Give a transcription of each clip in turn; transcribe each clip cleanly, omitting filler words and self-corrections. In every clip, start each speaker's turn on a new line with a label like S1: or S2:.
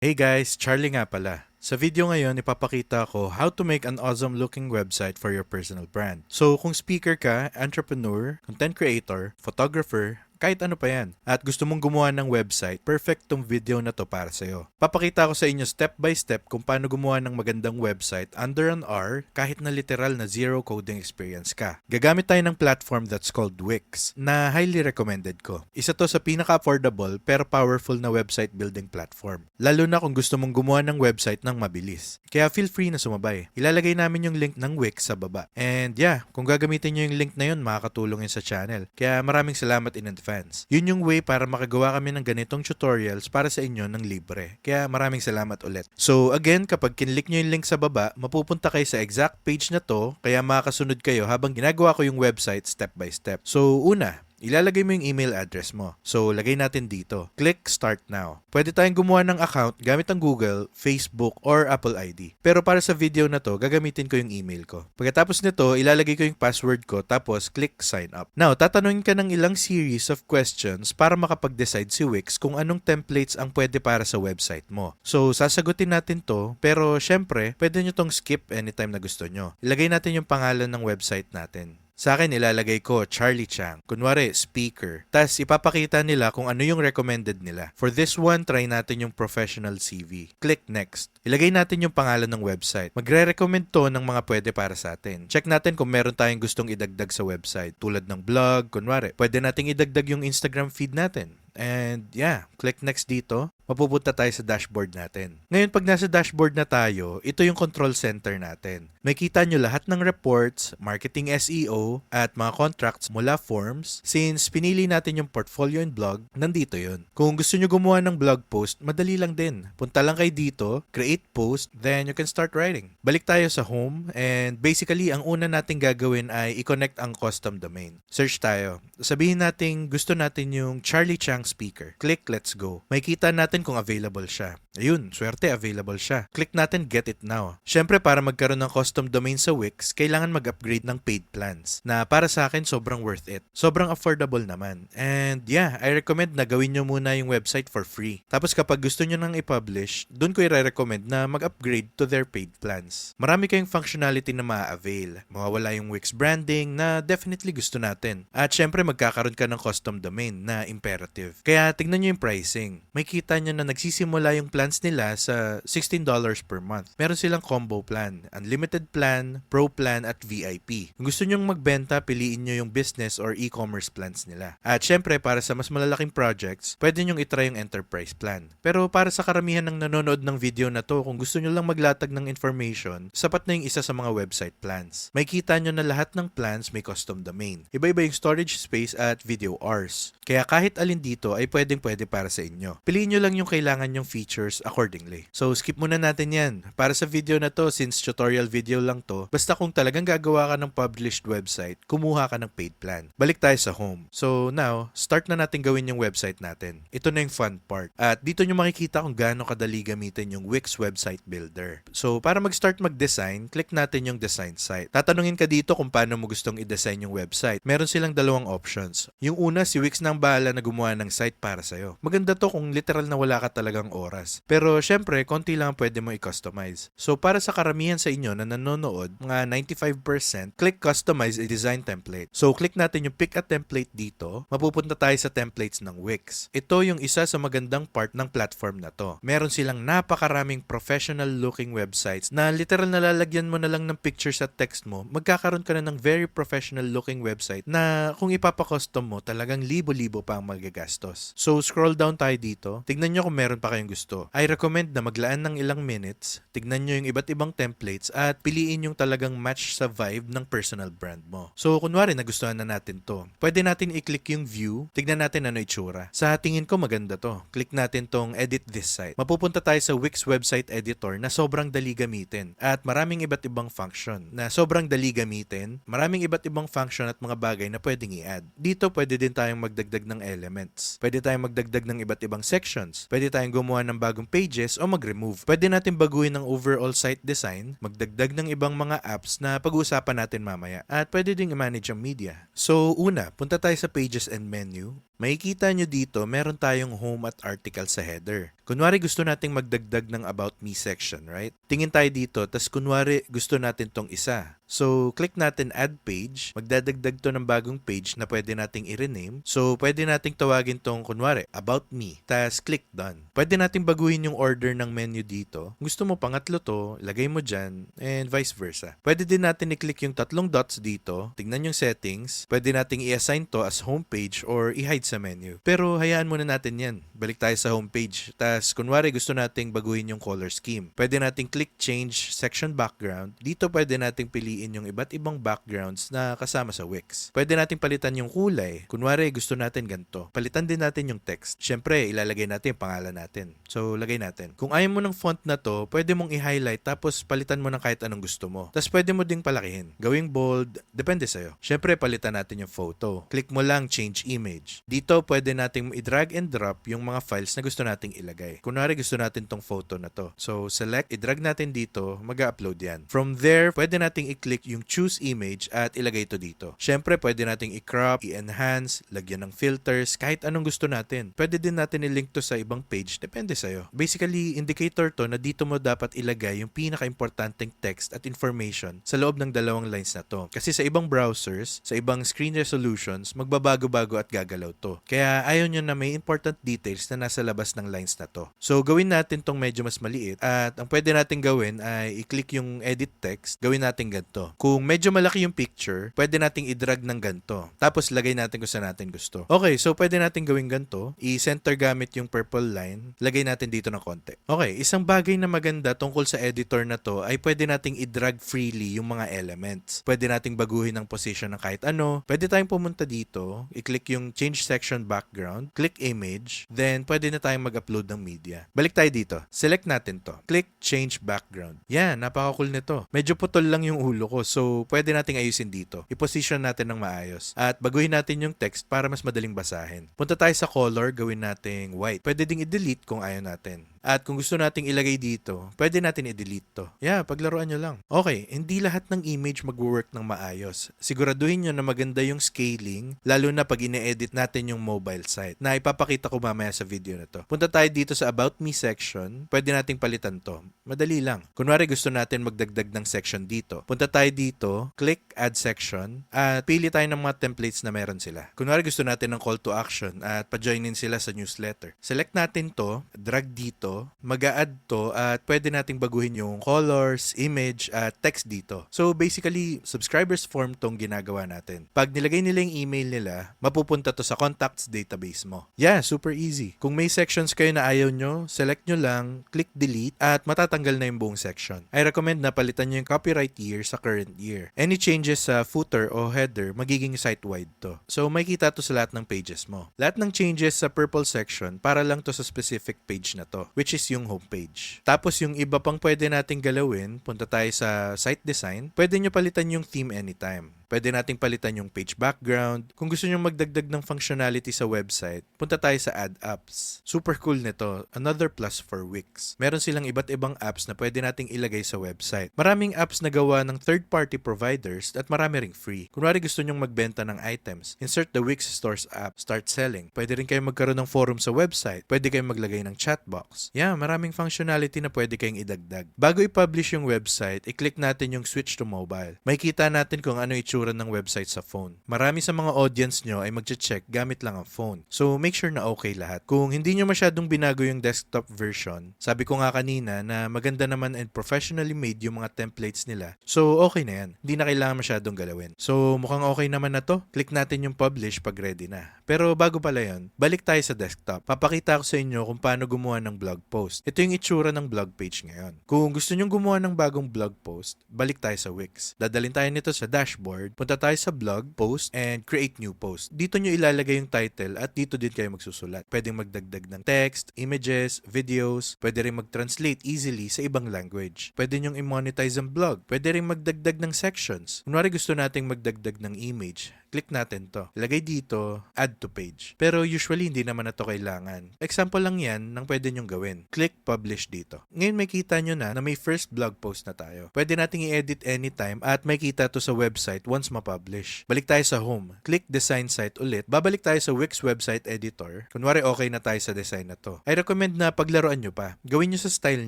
S1: Hey guys, Charlie nga pala. Sa video ngayon, ipapakita ko how to make an awesome looking website for your personal brand. So kung speaker ka, entrepreneur, content creator, photographer, kahit ano pa yan, at gusto mong gumawa ng website, perfect tong video na to para sa'yo. Papakita ko sa inyo step by step kung paano gumawa ng magandang website under an hour kahit na literal na zero coding experience ka. Gagamit tayo ng platform that's called Wix na highly recommended ko. Isa to sa pinaka-affordable pero powerful na website building platform. Lalo na kung gusto mong gumawa ng website ng mabilis. Kaya feel free na sumabay. Ilalagay namin yung link ng Wix sa baba. And yeah, kung gagamitin nyo yung link na yun, makakatulong yun sa channel. Kaya maraming salamat in advance. Yun yung way para makagawa kami ng ganitong tutorials para sa inyo ng libre. Kaya maraming salamat ulit. So again, kapag kinlik nyo yung link sa baba, mapupunta kayo sa exact page na to, kaya makakasunod kayo habang ginagawa ko yung website step by step. So una, ilalagay mo yung email address mo. So, lagay natin dito. Click Start Now. Pwede tayong gumawa ng account gamit ang Google, Facebook, or Apple ID. Pero para sa video na to, gagamitin ko yung email ko. Pagkatapos nito, ilalagay ko yung password ko, tapos click Sign Up. Now, tatanungin ka ng ilang series of questions para makapag-decide si Wix kung anong templates ang pwede para sa website mo. So, sasagutin natin to, pero syempre, pwede nyo tong skip anytime na gusto nyo. Ilagay natin yung pangalan ng website natin. Sa akin, ilalagay ko Charlie Chang. Kunwari, speaker. Tapos, ipapakita nila kung ano yung recommended nila. For this one, try natin yung professional CV. Click Next. Ilagay natin yung pangalan ng website. Magre-recommend to ng mga pwede para sa atin. Check natin kung meron tayong gustong idagdag sa website. Tulad ng blog, kunwari. Pwede nating idagdag yung Instagram feed natin. And yeah, click next dito. Mapupunta tayo sa dashboard natin. Ngayon, pag nasa dashboard na tayo, ito yung control center natin. Makita nyo lahat ng reports, marketing SEO, at mga contracts mula forms. Since pinili natin yung portfolio and blog, nandito yun. Kung gusto nyo gumawa ng blog post, madali lang din. Punta lang kayo dito, create post, then you can start writing. Balik tayo sa home, and basically, ang una nating gagawin ay i-connect ang custom domain. Search tayo. Sabihin natin gusto natin yung Charlie Chang speaker. Click Let's Go. Makikita natin kung available siya. Ayun, swerte available siya. Click natin Get It Now. Syempre, para magkaroon ng custom domain sa Wix, kailangan mag-upgrade ng paid plans na para sa akin sobrang worth it. Sobrang affordable naman. And yeah, I recommend na gawin nyo muna yung website for free. Tapos kapag gusto nyo nang i-publish, dun ko i-recommend na mag-upgrade to their paid plans. Marami kayong functionality na ma-avail. Mawawala yung Wix branding na definitely gusto natin. At syempre, magkakaroon ka ng custom domain na imperative. Kaya tignan nyo yung pricing. May kita nyo na nagsisimula yung plans nila sa $16 per month. Meron silang combo plan, unlimited plan, pro plan, at VIP. Kung gusto nyong magbenta, piliin nyo yung business or e-commerce plans nila. At syempre, para sa mas malalaking projects, pwede nyong itry yung enterprise plan. Pero para sa karamihan ng nanonood ng video na to, kung gusto nyo lang maglatag ng information, sapat na yung isa sa mga website plans. May kita nyo na lahat ng plans may custom domain. Iba-iba yung storage space at video hours. Kaya kahit alin dito ay pwedeng-pwede para sa inyo. Piliin nyo lang yung kailangan yung features accordingly. So skip muna natin yan. Para sa video na to, since tutorial video lang to, basta kung talagang gagawa ka ng published website, kumuha ka ng paid plan. Balik tayo sa home. So now, start na natin gawin yung website natin. Ito na yung fun part. At dito nyo makikita kung gaano kadali gamitin yung Wix Website Builder. So para mag-start mag-design, click natin yung design site. Tatanungin ka dito kung paano mo gustong i-design yung website. Meron silang dalawang options. Yung una, si Wix na ang bahala na gumawa ng site para sa'yo. Maganda to kung literal na wala ka talagang oras. Pero syempre, konti lang pwede mo i-customize. So para sa karamihan sa inyo na nanonood, mga 95%, click Customize a Design Template. So click natin yung Pick a Template dito. Mapupunta tayo sa templates ng Wix. Ito yung isa sa magandang part ng platform na to. Meron silang napakaraming professional looking websites na literal na lalagyan mo na lang ng pictures at text mo, magkakaroon ka na ng very professional looking website na kung ipapakustom mo, talagang libo-libo pa ang magagastos. So scroll down tayo dito. Tignan nyo kung meron pa kayong gusto. I recommend na maglaan ng ilang minutes, tignan nyo yung iba't ibang templates at piliin yung talagang match sa vibe ng personal brand mo. So kunwari nagustuhan na natin to. Pwede natin i-click yung view, tignan natin ano itsura. Sa tingin ko maganda to. Click natin tong edit this site. Mapupunta tayo sa Wix website editor na sobrang dali gamitin at maraming iba't ibang function na sobrang dali gamitin, maraming iba't ibang function at mga bagay na pwedeng i-add. Dito pwede din tayong magdagdag ng elements. Pwede tayong magdagdag ng iba't ibang sections. Pwede tayong gumawa ng bagong pages o mag-remove. Pwede natin baguhin ang overall site design, magdagdag ng ibang mga apps na pag-uusapan natin mamaya at pwede ding i-manage ang media. So una, punta tayo sa pages and menu. Makikita nyo dito, meron tayong home at article sa header. Kunwari gusto nating magdagdag ng About Me section, right? Tingin tayo dito, tas kunwari gusto natin tong isa. So, click natin Add Page. Magdadagdag to ng bagong page na pwede nating i-rename. So, pwede nating tawagin tong kunwari, About Me. Tas, click Done. Pwede nating baguhin yung order ng menu dito. Kung gusto mo pangatlo to, ilagay mo dyan, and vice versa. Pwede din natin i-click yung tatlong dots dito. Tingnan yung settings. Pwede nating i-assign to as homepage or i-hide sa menu. Pero, hayaan muna natin yan. Balik tayo sa homepage. Tas, kunwari gusto nating baguhin yung color scheme. Pwede nating click Change Section Background. Dito pwede nating piliin yung iba't ibang backgrounds na kasama sa Wix. Pwede nating palitan yung kulay. Kunwari, gusto natin ganito. Palitan din natin yung text. Siyempre, ilalagay natin yung pangalan natin. So, lagay natin. Kung ayaw mo ng font na to, pwede mong i-highlight tapos palitan mo ng kahit anong gusto mo. Tapos pwede mo ding palakihin. Gawing bold, depende sa'yo. Siyempre, palitan natin yung photo. Click mo lang Change Image. Dito, pwede nating i-drag and drop yung mga files na gusto nating ilagay. Kunwari, gusto natin tong photo na to. So, select, i-drag natin dito, mag-upload yan. From there, pwede nating i-click yung Choose Image at ilagay ito dito. Siyempre, pwede nating i-crop, i-enhance, lagyan ng filters, kahit anong gusto natin. Pwede din natin i-link to sa ibang page, depende sa'yo. Basically, indicator to na dito mo dapat ilagay yung pinaka-importanteng text at information sa loob ng dalawang lines na to. Kasi sa ibang browsers, sa ibang screen resolutions, magbabago-bago at gagalaw to. Kaya ayaw nyo na may important details na nasa labas ng lines na to. So, gawin natin tong medyo mas maliit at ang pwede natin gawin ay i-click yung edit text, gawin natin ganito. Kung medyo malaki yung picture, pwede nating i-drag ng ganito. Tapos lagay natin kung saan natin gusto. Okay, so pwede natin gawin ganito. I-center gamit yung purple line. Lagay natin dito ng konti. Okay, isang bagay na maganda tungkol sa editor na to ay pwede nating i-drag freely yung mga elements. Pwede nating baguhin ang position ng kahit ano. Pwede tayong pumunta dito, i-click yung Change Section Background, click Image, then pwede na tayong mag-upload ng media. Balik tayo dito. Select natin to. Click Change Background. Yan, napaka-cool nito. Medyo putol lang yung ulo ko, so pwede nating ayusin dito. I-position natin ng maayos. At baguhin natin yung text para mas madaling basahin. Punta tayo sa color, gawin nating white. Pwede ding i-delete kung ayaw natin. At kung gusto nating ilagay dito, pwede natin i-delete to. Yeah, paglaruan nyo lang. Okay, hindi lahat ng image mag-work ng maayos. Siguraduhin nyo na maganda yung scaling, lalo na pag ine-edit natin yung mobile site, na ipapakita ko mamaya sa video na to. Punta tayo dito sa About Me section, pwede nating palitan to. Madali lang. Kunwari gusto natin magdagdag ng section dito. Punta tayo dito, click Add Section, at pili tayo ng mga templates na meron sila. Kunwari gusto natin ng call to action at pa-joinin sila sa newsletter. Select natin to, drag dito, mag-a-add to at pwede nating baguhin yung colors, image at text dito. So basically, subscribers form tong ginagawa natin. Pag nilagay nila yung email nila, mapupunta to sa contacts database mo. Yeah, super easy. Kung may sections kayo na ayaw nyo, select nyo lang, click delete at matatanggal na yung buong section. I recommend na palitan nyo yung copyright year sa current year. Any changes sa footer o header, magiging site-wide to. So makikita to sa lahat ng pages mo. Lahat ng changes sa purple section, para lang to sa specific page na to, which is yung homepage. Tapos yung iba pang pwede nating galawin, punta tayo sa site design, pwede nyo palitan yung theme anytime. Pwede nating palitan yung page background. Kung gusto nyo magdagdag ng functionality sa website, punta tayo sa Add Apps. Super cool nito. Another plus for Wix. Meron silang iba't ibang apps na pwede nating ilagay sa website. Maraming apps na gawa ng third-party providers at marami ring free. Kunwari gusto nyong magbenta ng items, insert the Wix Stores app, start selling. Pwede rin kayo magkaroon ng forum sa website. Pwede kayong maglagay ng chatbox. Yeah, maraming functionality na pwede kayong idagdag. Bago i-publish yung website, i-click natin yung switch to mobile. Makikita natin kung ano itsura ng website sa phone. Marami sa mga audience nyo ay magche-check gamit lang ang phone. So, make sure na okay lahat. Kung hindi nyo masyadong binago yung desktop version, sabi ko nga kanina na maganda naman and professionally made yung mga templates nila. So, okay na yan. Hindi na kailangan masyadong galawin. So, mukhang okay naman na to. Click natin yung publish pag ready na. Pero bago pala yun, balik tayo sa desktop. Papakita ko sa inyo kung paano gumawa ng blog post. Ito yung itsura ng blog page ngayon. Kung gusto nyong gumawa ng bagong blog post, balik tayo sa Wix. Dadalhin tayo nito sa dashboard. Punta tayo sa blog, post, and create new post. Dito nyo ilalagay yung title at dito din kayo magsusulat. Pwedeng magdagdag ng text, images, videos. Pwede rin mag-translate easily sa ibang language. Pwede nyong i-monetize ang blog. Pwede rin magdagdag ng sections. Kunwari gusto nating magdagdag ng image. Click natin to. Ilagay dito, add to page. Pero usually hindi naman na to kailangan. Example lang yan ng pwede nyong gawin. Click publish dito. Ngayon may kita nyo na may first blog post na tayo. Pwede nating i-edit anytime at may kita to sa website once ma-publish. Balik tayo sa home. Click design site ulit. Babalik tayo sa Wix website editor. Kunwari okay na tayo sa design na to. I recommend na paglaruan nyo pa. Gawin nyo sa style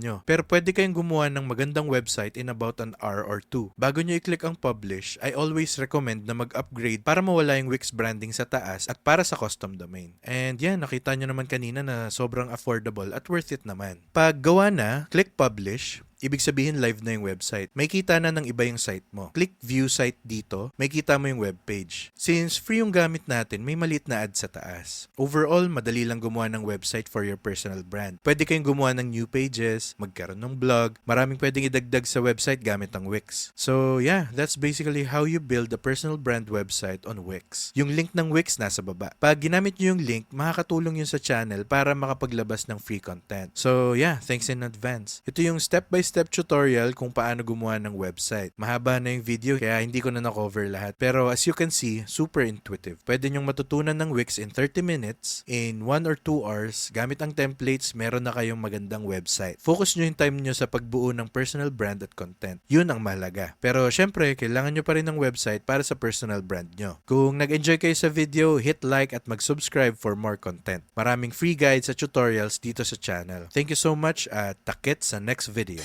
S1: nyo. Pero pwede kayong gumawa ng magandang website in about an hour or two. Bago nyo i-click ang publish, I always recommend na mag-upgrade para mawala yung Wix branding sa taas at para sa custom domain. And yan, nakita nyo naman kanina na sobrang affordable at worth it naman. Pag gawa na, click publish. Ibig sabihin live na yung website. May kita na ng iba yung site mo. Click view site dito, may kita mo yung web page. Since free yung gamit natin, may maliit na ad sa taas. Overall, madali lang gumawa ng website for your personal brand. Pwede kayong gumawa ng new pages, magkaroon ng blog, maraming pwedeng idagdag sa website gamit ang Wix. So yeah, that's basically how you build a personal brand website on Wix. Yung link ng Wix nasa baba. Pag ginamit nyo yung link, makakatulong yun sa channel para makapaglabas ng free content. So yeah, thanks in advance. Ito yung step-by-step tutorial kung paano gumawa ng website. Mahaba na yung video kaya hindi ko na na-cover lahat. Pero as you can see, super intuitive. Pwede nyong matutunan ng Wix in 30 minutes, in 1 or 2 hours, gamit ang templates, meron na kayong magandang website. Focus nyo yung time nyo sa pagbuo ng personal brand at content. Yun ang mahalaga. Pero syempre, kailangan nyo pa rin ng website para sa personal brand nyo. Kung nag-enjoy kayo sa video, hit like at mag-subscribe for more content. Maraming free guides at tutorials dito sa channel. Thank you so much at takit sa next video.